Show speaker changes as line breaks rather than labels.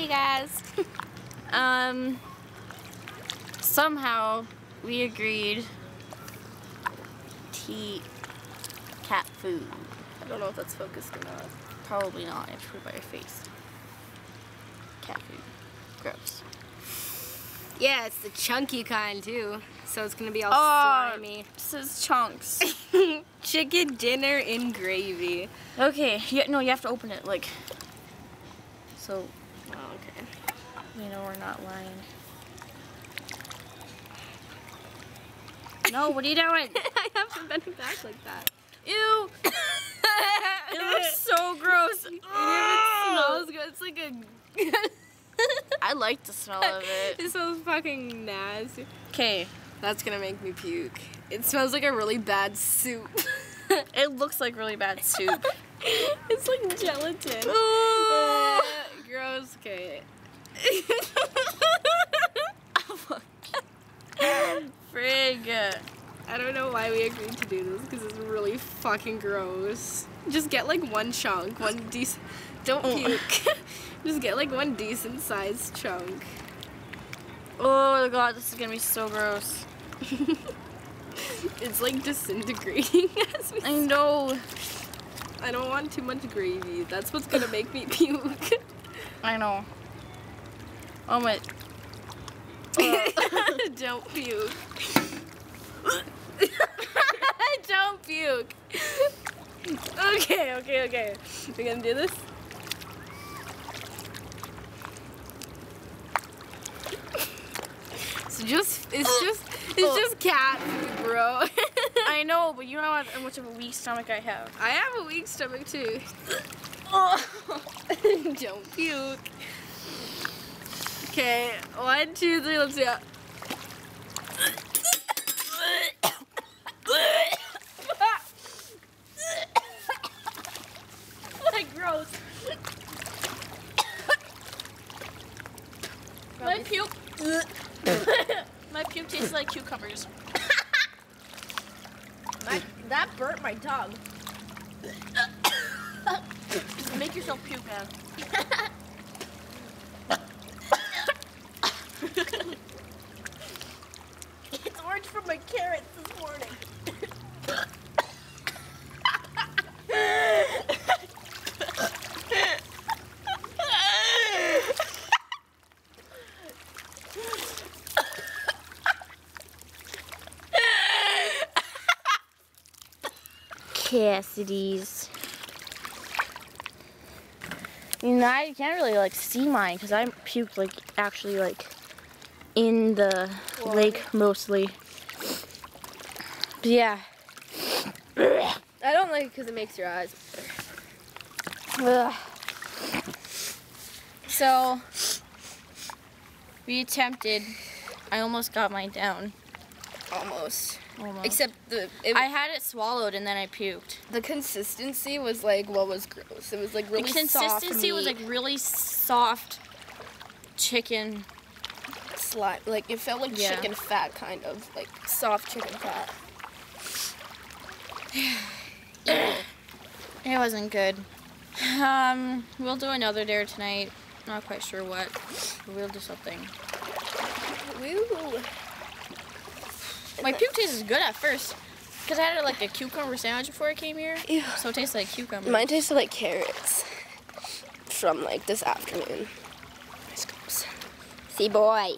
Hey guys. Somehow we agreed to eat cat food.
I don't know if that's focused or not.
Probably not. I have to put it by your face. Cat food. Gross.
Yeah, it's the chunky kind too. So it's gonna be all slimy.
This is chunks.
Chicken dinner in gravy.
Okay. No, you have to open it like. So.
Oh, okay.
You know we're not lying. No, what are you doing?
I have to bend it back like that.
Ew! It looks so gross.
It smells good. It's like a.
I like the smell of it.
It smells fucking nasty.
Okay.
That's gonna make me puke. It smells like a really bad soup.
It looks like really bad soup.
It's like gelatin. Gross. Okay.
Frig.
I don't know why we agreed to do this because it's really fucking gross. Just get like one chunk, one decent. Don't puke. Just get like one decent sized chunk.
Oh my god, this is gonna be so gross.
It's like disintegrating.
I know.
I don't want too much gravy. That's what's gonna make me puke.
I know. Oh my.
Don't puke. Don't puke. Okay. We're gonna do this. It's just cat food, bro.
I know, but you know how much of a weak stomach I have.
I have a weak stomach too. Don't puke. Okay, 1, 2, 3, let's go.
Like gross. My puke. My puke tastes like cucumbers.
That burnt my tongue.
Just make yourself puke, man.
It's orange from my carrots this morning.
Cassidy's. You know, I can't really like see mine because I puked like actually like in the lake mostly. But yeah.
I don't like it because it makes your eyes.
Ugh. So we attempted. I almost got mine down.
Almost.
Almost.
Except
I had it swallowed and then I puked.
the consistency was like what was gross. It was like really
The
soft
consistency was like really soft chicken.
slime. Like it felt like
Yeah.
chicken fat, kind of like soft chicken fat.
It wasn't good. We'll do another dare tonight. Not quite sure what. But we'll do something.
Woo!
My puke tasted good at first. Because I had like a cucumber sandwich before I came here.
Ew.
So it tastes like cucumber.
Mine tasted like carrots from like this afternoon. See boy.